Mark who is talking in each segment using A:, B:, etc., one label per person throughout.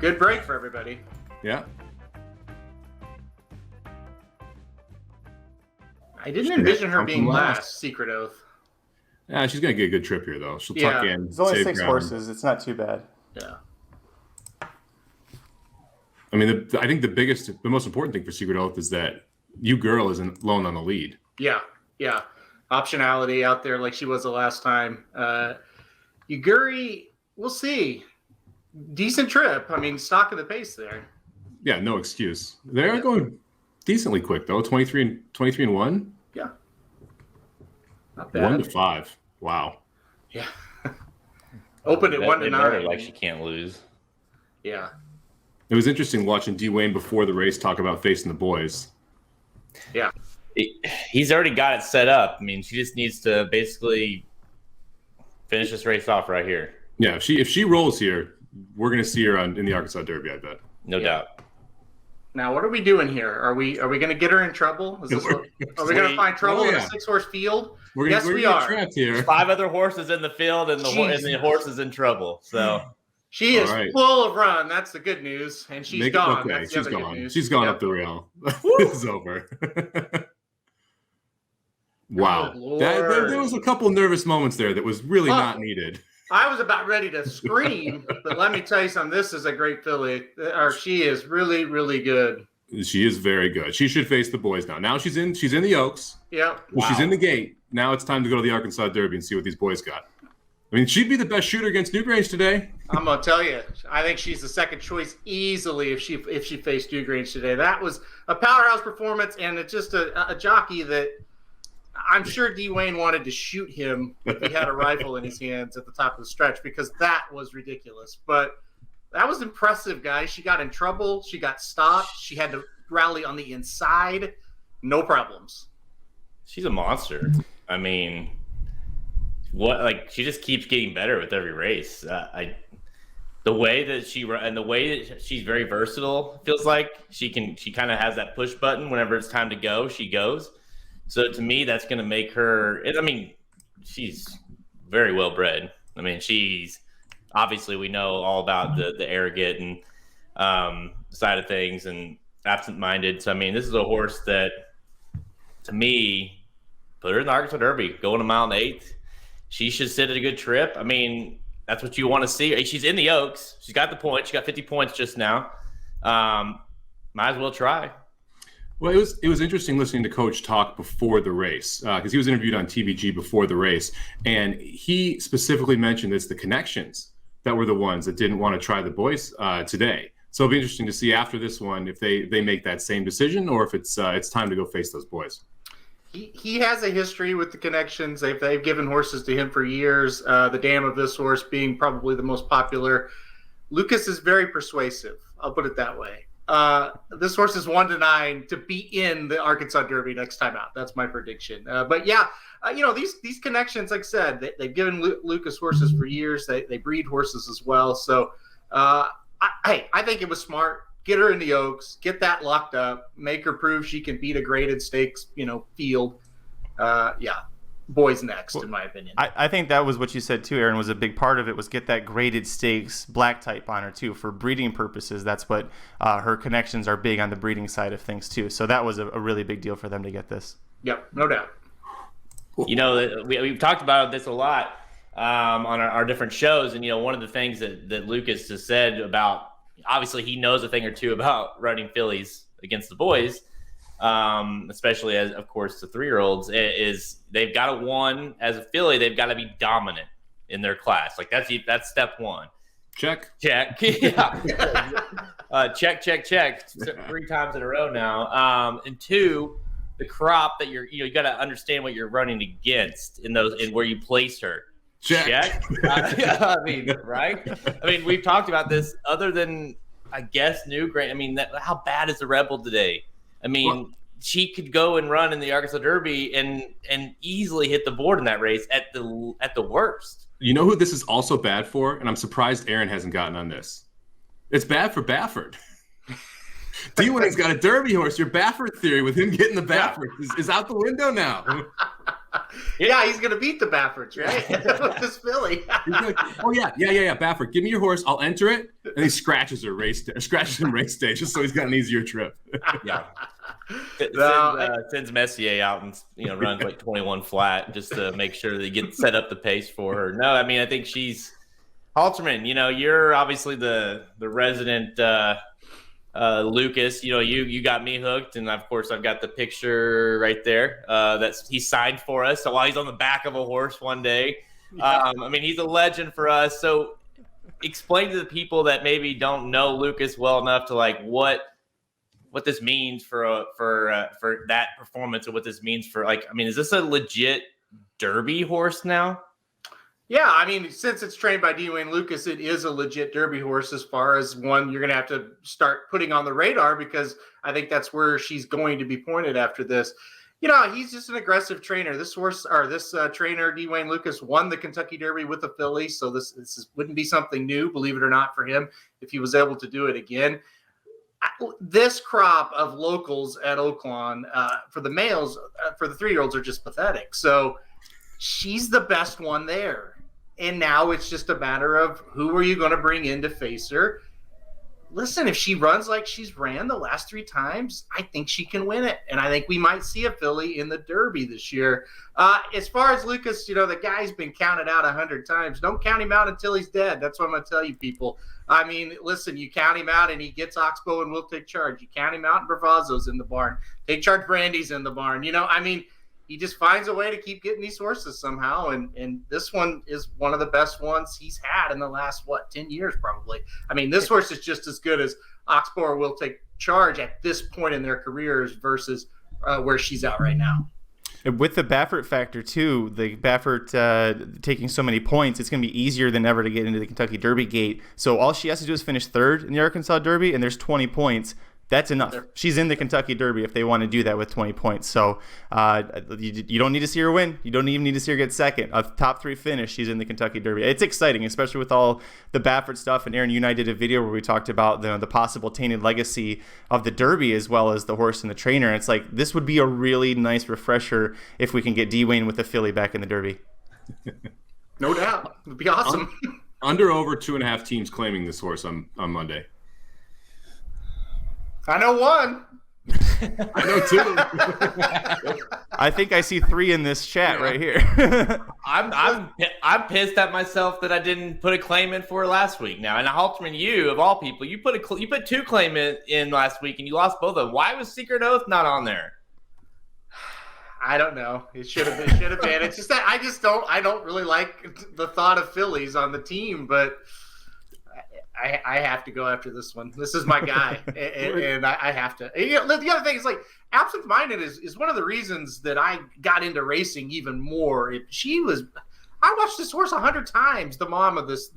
A: Good break for everybody.
B: Yeah.
A: I didn't envision her being last, Secret Oath.
B: Yeah, she's going to get a good trip here, though. She'll tuck in.
C: There's only 6 horses. It's not too bad.
A: Yeah.
B: I mean, I think the most important thing for Secret Oath is that you girl isn't alone on the lead.
A: Yeah. Optionality out there like she was the last time. Uguri, we'll see. Decent trip. I mean, stock of the pace there.
B: Yeah, no excuse. They're going decently quick, though. 23 and 1.
A: Yeah. Not bad.
B: 1-5. Wow.
A: Yeah. Opened at 1-9.
D: Like she can't lose.
A: Yeah.
B: It was interesting watching Dwayne before the race talk about facing the boys.
A: Yeah.
D: He's already got it set up. I mean, she just needs to basically finish this race off right here.
B: Yeah, if she rolls here, we're going to see her in the Arkansas Derby, I bet.
D: No doubt.
A: Now, what are we doing here? Are we going to get her in trouble? Are we going to find trouble in a 6-horse field? Yes, we are.
B: Trapped here.
D: There's 5 other horses in the field, and the horse is in trouble. So
A: she is full of run. That's the good news, and she's gone.
B: Okay.
A: That's the other good news.
B: She's gone up the rail. This is over. Wow, there was a couple nervous moments there that was really not needed.
A: I was about ready to scream, but let me tell you something. This is a great filly. She is really, really good.
B: She is very good. She should face the boys now. Now she's in the Oaks.
A: Yeah.
B: Wow. She's in the gate. Now it's time to go to the Arkansas Derby and see what these boys got. I mean, she'd be the best shooter against Newgrange today.
A: I'm gonna tell you, I think she's the second choice easily if she faced Newgrange today. That was a powerhouse performance, and it's just a jockey that I'm sure Dwayne wanted to shoot him if he had a rifle in his hands at the top of the stretch, because that was ridiculous. But that was impressive, guys. She got in trouble. She got stopped. She had to rally on the inside. No problems.
D: She's a monster. I mean, she just keeps getting better with every race. The way that she's very versatile, feels like she kind of has that push button whenever it's time to go, she goes. So to me, that's going to make her. I mean, she's very well bred. I mean, she's obviously, we know all about the arrogant and side of things and absent-minded. So I mean, this is a horse that, to me, put her in the Arkansas Derby, going a mile and 1/8. She should sit at a good trip. I mean, that's what you want to see. She's in the Oaks. She's got the points. She got 50 points just now. Might as well try.
B: Well, it was interesting listening to Coach talk before the race, because he was interviewed on TVG before the race, and he specifically mentioned it's the connections that were the ones that didn't want to try the boys today. So it'll be interesting to see after this one if they make that same decision or if it's time to go face those boys.
A: He has a history with the connections. They've given horses to him for years. The dam of this horse being probably the most popular. Lukas is very persuasive. I'll put it that way. This horse is 1-9 to be in the Arkansas Derby next time out. That's my prediction. But yeah, these connections, like I said, they've given Lukas horses for years. They breed horses as well. So, I think it was smart. Get her in the Oaks, get that locked up, make her prove she can beat a graded stakes, field. Boys next, in my opinion.
C: I think that was what you said too, Aaron, was a big part of it, was get that graded stakes black type on her too for breeding purposes. That's what her connections are big on the breeding side of things too. So that was a really big deal for them to get this.
A: Yep, no doubt.
D: We've talked about this a lot on our different shows, and one of the things that Lukas has said about, obviously he knows a thing or two about running fillies against the boys, especially as, of course, the 3-year-olds, is they've got to, one, as a filly, they've got to be dominant in their class. Like that's step one.
B: Check.
D: Yeah. Check 3 times in a row now. And 2, the crop that you got to understand what you're running against in where you place her. Check. I mean, right? I mean, we've talked about this. Other than, I guess, Newgrange. I mean, how bad is the Rebel today? I mean, she could go and run in the Arkansas Derby and easily hit the board in that race at the worst.
B: You know who this is also bad for? And I'm surprised Aaron hasn't gotten on this. It's bad for Baffert. D-Wayne's got a Derby horse. Your Baffert theory with him getting the Baffert is out the window now.
A: Yeah, he's gonna beat the Bafferts, right? With this filly.
B: He's like, oh yeah, Baffert, give me your horse, I'll enter it, and he scratches him race day, just so he's got an easier trip.
D: Yeah.
A: No,
D: Sends Messier out and runs like 21 flat just to make sure that he gets set up the pace for her. No, I mean I think she's Halterman. You're obviously the resident Lukas. You got me hooked, and of course I've got the picture right there that's he signed for us. So while he's on the back of a horse one day, I mean he's a legend for us. So explain to the people that maybe don't know Lukas well enough to like what this means for that performance, or what this means for is this a legit Derby horse now?
A: Yeah, I mean, since it's trained by D-Wayne Lukas, it is a legit Derby horse as far as one you're going to have to start putting on the radar, because I think that's where she's going to be pointed after this. He's just an aggressive trainer. This horse, or this trainer, D-Wayne Lukas, won the Kentucky Derby with a filly, so this wouldn't be something new, believe it or not, for him if he was able to do it again. This crop of locals at Oaklawn for the males, for the 3-year-olds, are just pathetic. So she's the best one there. And now it's just a matter of who are you going to bring in to face her. Listen, if she runs like she's ran the last 3 times, I think she can win it. And I think we might see a filly in the Derby this year. As far as Lukas, the guy's been counted out 100 times. Don't count him out until he's dead. That's what I'm going to tell you people. I mean, listen, you count him out and he gets Oxbow and will take charge. You count him out and Bravazzo's in the barn. Take charge, Brandy's in the barn. He just finds a way to keep getting these horses somehow. And this one is one of the best ones he's had in the last, 10 years probably. I mean, this horse is just as good as Oxbow or Will Take Charge at this point in their careers versus where she's at right now.
C: With the Baffert factor, too, the Baffert taking so many points, it's going to be easier than ever to get into the Kentucky Derby gate. So all she has to do is finish 3rd in the Arkansas Derby, and there's 20 points. That's enough. She's in the Kentucky Derby if they want to do that with 20 points. So you don't need to see her win. You don't even need to see her get second. A top 3 finish, she's in the Kentucky Derby. It's exciting, especially with all the Baffert stuff. And Aaron, you and I did a video where we talked about the possible tainted legacy of the Derby as well as the horse and the trainer. And it's like, this would be a really nice refresher if we can get D-Wayne with the filly back in the Derby.
A: No doubt. It would be awesome.
B: Under over 2.5 teams claiming this horse on Monday.
A: I know one.
B: I know 2.
C: I think I see 3 in this chat right here.
D: I'm pissed at myself that I didn't put a claim in for last week. Now, and Halterman, you of all people, you put 2 claim in last week and you lost both of them. Why was Secret Oath not on there?
A: I don't know. It should have been. It's just that I don't really like the thought of fillies on the team, but I have to go after this one. This is my guy, and I have to. The other thing is, like, absent-minded is one of the reasons that I got into racing even more. I watched this horse 100 times, the mom of this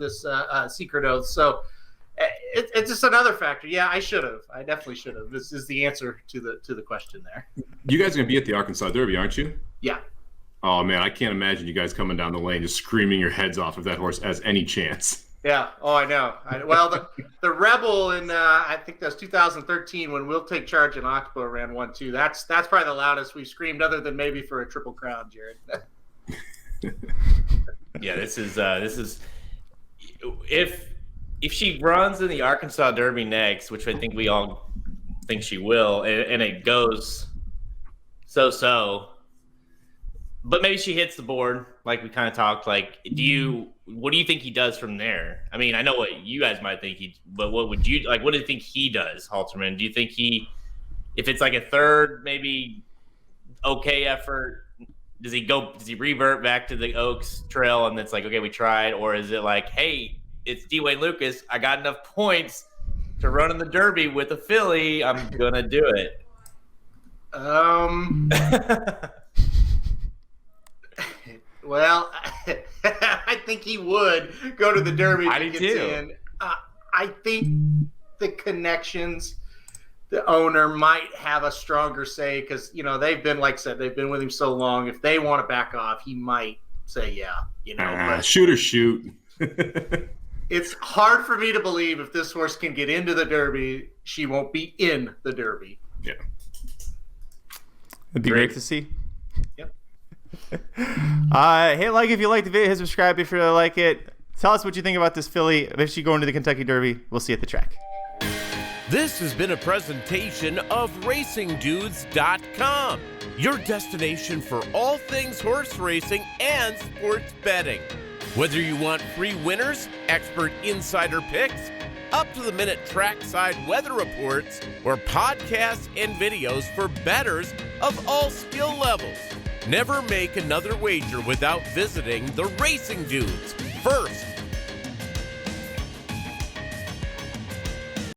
A: Secret Oath. So it's just another factor. Yeah, I should have. I definitely should have. This is the answer to the question there.
B: You guys are gonna be at the Arkansas Derby, aren't you?
A: Yeah.
B: Oh man, I can't imagine you guys coming down the lane just screaming your heads off if that horse has any chance.
A: Yeah. Oh, I know. The Rebel in I think that was 2013 when Will Take Charge and Oxbow ran 1-2. That's probably the loudest we've screamed, other than maybe for a Triple Crown, Jared.
D: Yeah, this is if she runs in the Arkansas Derby next, which I think we all think she will, and it goes so. But maybe she hits the board, like we kind of talked. Like, what do you think he does from there? I mean, I know what you guys might think but what would you like? What do you think he does, Halterman? Do you think if it's like a 3rd, maybe okay effort, does he revert back to the Oaks trail and it's like, okay, we tried, or is it like, hey, it's D-Wayne Lukas, I got enough points to run in the Derby with a filly, I'm gonna do it?
A: Well, I think he would go to the Derby.
D: I do too.
A: I think the connections, the owner might have a stronger say because, they've been, like I said, they've been with him so long. If they want to back off, he might say, yeah, but
B: shoot or shoot.
A: It's hard for me to believe if this horse can get into the Derby, she won't be in the Derby.
B: Yeah.
C: It'd be great to see.
A: Yep.
C: Hit like if you like the video, hit subscribe if you really like it. Tell us what you think about this filly. If she going to the Kentucky Derby, we'll see you at the track.
E: This has been a presentation of RacingDudes.com, your destination for all things horse racing and sports betting. Whether you want free winners, expert insider picks, up-to-the-minute trackside weather reports, or podcasts and videos for bettors of all skill levels, never make another wager without visiting the Racing Dudes. First,